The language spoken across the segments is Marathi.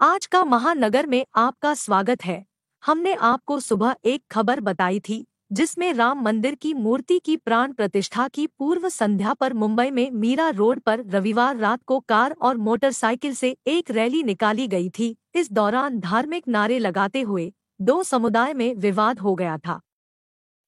आज का महानगर में आपका स्वागत है। हमने आपको सुबह एक खबर बताई थी जिसमें राम मंदिर की मूर्ति की प्राण प्रतिष्ठा की पूर्व संध्या पर मुंबई में मीरा रोड पर रविवार रात को कार और मोटरसाइकिल से एक रैली निकाली गई थी। इस दौरान धार्मिक नारे लगाते हुए दो समुदाय में विवाद हो गया था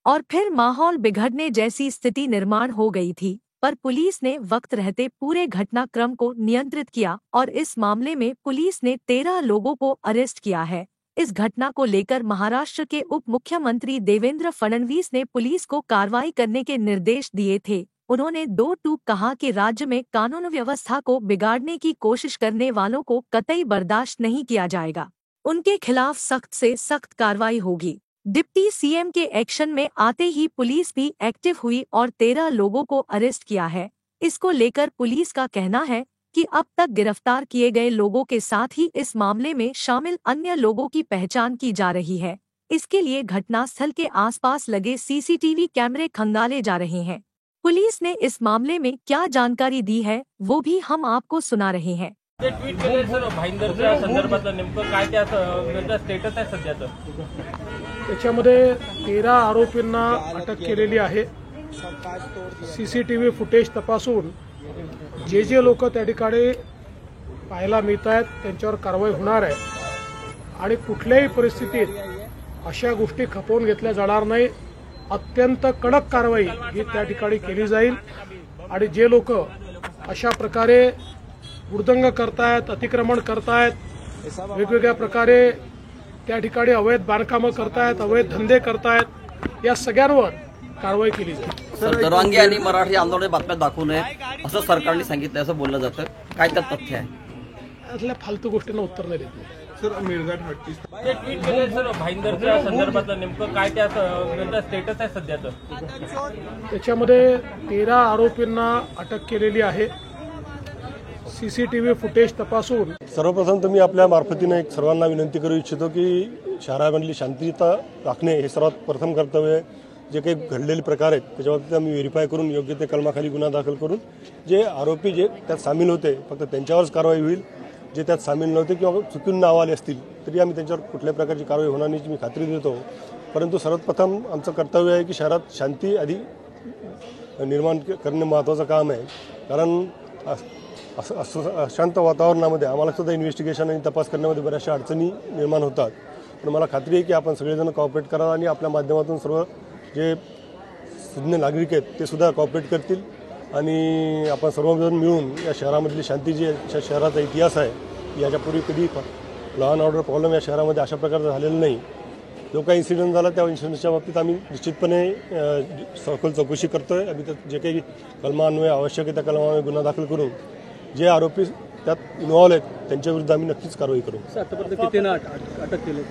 और फिर माहौल बिगड़ने जैसी स्थिति निर्माण हो गई थी, पर पुलिस ने वक्त रहते पूरे घटनाक्रम को नियंत्रित किया और इस मामले में पुलिस ने 13 लोगों को अरेस्ट किया है। इस घटना को लेकर महाराष्ट्र के उप मुख्यमंत्री देवेंद्र फडणवीस ने पुलिस को कार्रवाई करने के निर्देश दिए थे। उन्होंने दो टूक कहा कि राज्य में कानून व्यवस्था को बिगाड़ने की कोशिश करने वालों को कतई बर्दाश्त नहीं किया जाएगा। उनके खिलाफ सख्त से सख्त कार्रवाई होगी। डिप्टी सीएम के एक्शन में आते ही पुलिस भी एक्टिव हुई और 13 लोगों को अरेस्ट किया है। इसको लेकर पुलिस का कहना है कि अब तक गिरफ्तार किए गए लोगों के साथ ही इस मामले में शामिल अन्य लोगों की पहचान की जा रही है। इसके लिए घटनास्थल के आसपास लगे सीसीटीवी कैमरे खंगाले जा रहे हैं। पुलिस ने इस मामले में क्या जानकारी दी है वो भी हम आपको सुना रहे हैं। ट्वीट केले सर भाईंदरच्या संदर्भातलं नेमकं काय त्याचं स्टेटस आहे सध्याचं? त्याच्यामध्ये 13 आरोपींना अटक केलेली आहे। सीसीटीव्ही फुटेज तपासून जे लोक त्या ठिकाणी पाहायला मिळत आहेत त्यांच्यावर कारवाई होणार आहे आणि कुठल्याही परिस्थितीत अशा गोष्टी खपवून घेतल्या जाणार नाही। अत्यंत कडक कारवाई ही त्या ठिकाणी केली जाईल आणि जे लोक अशा प्रकारे उर्दंग करतायत, अतिक्रमण करतायत, वेगवेगळ्या प्रकारे त्या ठिकाणी अवैध बांधकामं करतायत, अवैध धंदे करतायत, या सगळ्यांवर कारवाई केली जाईल। दरवांगी आणि मराठी आंदोलन बातम्या दाखवू नये असं सरकारने सांगितलं असं बोललं जातं, काय त्यात तथ्य आहे? यातल्या फालतू गोष्टींना उत्तर नाही देत सर। मेळघाट हट्टी ट्वीट केले सर भाईंदरच्या संदर्भातलं नेमकं काय त्याचं स्टेटस आहे सध्याचं? त्याच्यामध्ये 13 आरोपींना अटक केलेली आहे। सीसीटीव्ही फुटेज तपासून सर्वप्रथम तुम्ही आपल्या मार्फतीने एक सर्वांना विनंती करू इच्छितो की शहरामधली शांतता राखणे हे सर्वात प्रथम कर्तव्य आहे। जे काही घडलेले प्रकार आहेत त्याच्याबाबतीत आम्ही व्हेरीफाय करून योग्य ते कलमाखाली गुन्हा दाखल करून जे आरोपी जे त्यात सामील होते फक्त त्यांच्यावरच कारवाई होईल। जे त्यात सामील नव्हते किंवा चुकून नाव आले असतील तरी आम्ही त्यांच्यावर कुठल्याही प्रकारची कारवाई होणार नाही मी खात्री देतो। परंतु सर्वप्रथम आमचं कर्तव्य आहे की शहरात शांती आधी निर्माण करणे महत्त्वाचं काम आहे, कारण अशांत वातावरणामध्ये आम्हाला सुद्धा इन्व्हेस्टिगेशन आणि तपास करण्यामध्ये बऱ्याचशा अडचणी निर्माण होतात। पण मला खात्री आहे की आपण सगळेजण कॉपरेट करा आणि आपल्या माध्यमातून सर्व जे सुज्ञ नागरिक आहेत ते सुद्धा कॉपरेट करतील आणि आपण सर्वजण मिळून या शहरामधली शांती जी शहराचा इतिहास आहे याच्यापूर्वी कधी लॉ अँड ऑर्डर प्रॉब्लेम या शहरामध्ये अशा प्रकारचा झालेला नाही। जो काही इन्सिडेंट झाला त्या इन्सिडेंटच्या बाबतीत आम्ही निश्चितपणे सखोल चौकशी करतोय। आम्ही त्यात जे काही कलमान्वये आवश्यक आहे त्या कलमान्वये गुन्हा दाखल करून जे आरोपी त्यात इन्व्हॉल्व आहेत त्यांच्याविरुद्ध आम्ही नक्कीच कारवाई करू। आतापर्यंत किती अटक केली?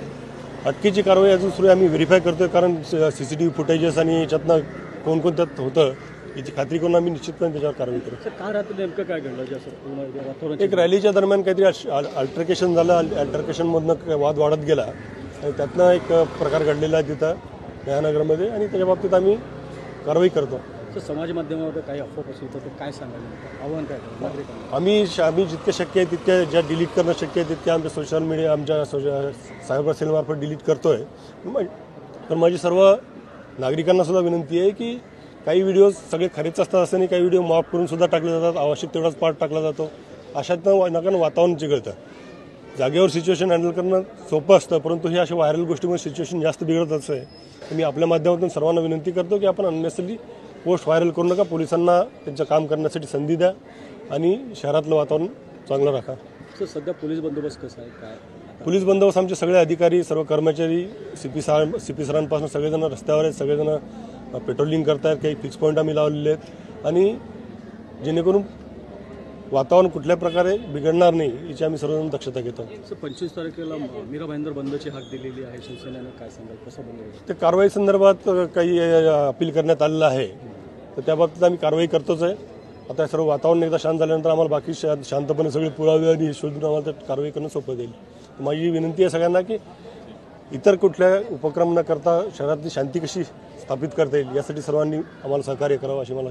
अटकेची कारवाई अजून सुरू आम्ही व्हेरीफाय करतोय, कारण सीसीटीव्ही फुटेजेस आणि याच्यातनं कोण कोण त्यात होतं याची खात्री करून आम्ही निश्चितपणे त्याच्यावर कारवाई करू। काय रात्री नेमकं काय घडलं? एक रॅलीच्या दरम्यान काहीतरी अल्टरकेशन झालं, अल्टरकेशनमधनं वाद वाढत गेला आणि त्यातनं एक प्रकार घडलेला आहे तिथं नयानगरमध्ये आणि त्याच्या बाबतीत आम्ही कारवाई करतो। समाज माध्यमावर काही अफवा पसरवत तर काय सांगाल? आव्हान काय नागरिकांना? आम्ही जितके शक्य आहे तितक्या ज्या डिलीट करणं शक्य आहे तितक्या आमच्या सोशल मीडिया आमच्या सायबर सेलमार्फत डिलीट करतोय। पण माझी सर्व नागरिकांना सुद्धा विनंती आहे की काही व्हिडिओज सगळे खरेच असतात असं नाही, काही व्हिडिओ माफ करून सुद्धा टाकले जातात, आवश्यक तेवढाच पार्ट टाकला जातो। अशातनं नका वातावरण चिघळतं। जागेवर सिच्युएशन हँडल करणं सोपं असतं, परंतु हे अशा व्हायरल गोष्टीमुळे सिच्युएशन जास्त बिघडत असं मी आपल्या माध्यमातून सर्वांना विनंती करतो की आपण अननेसरी पोस्ट व्हायरल करू नका, पोलिसांना त्यांचं काम करण्यासाठी संधी द्या आणि शहरातलं वातावरण चांगलं राखा। सध्या पोलीस बंदोबस्त कसा आहे? काय पोलीस बंदोबस्त आमचे सगळे अधिकारी, सर्व कर्मचारी, सीपी सरांपासून सगळेजण रस्त्यावर आहेत, सगळेजण पेट्रोलिंग करतायत, काही फिक्स पॉईंट आम्ही लावलेले आहेत आणि जेणेकरून वातावरण कुठल्या प्रकारे बिघडणार नाही याची आम्ही सर्वजण दक्षता घेतो। 25 तारखेला मीरा भाईंदर बंदची हाक दिलेली आहे शिवसेनेनं, काय सांगाल? कसं बंद? ते कारवाई संदर्भात काही अपील करण्यात आलेलं आहे, तर त्या बाबतीत आम्ही कारवाई करतोच आहे। आता सर्व वातावरण एकदा शांत झाल्यानंतर आम्हाला बाकी शांतपणे सगळे पुरावे आणि शोधून आम्हाला कारवाई करणं सोपं जाईल। माझी विनंती आहे सगळ्यांना की इतर कुठल्या उपक्रम न करता शहरातली शांती कशी स्थापित करता येईल यासाठी सर्वांनी आम्हाला सहकार्य करावं अशी मला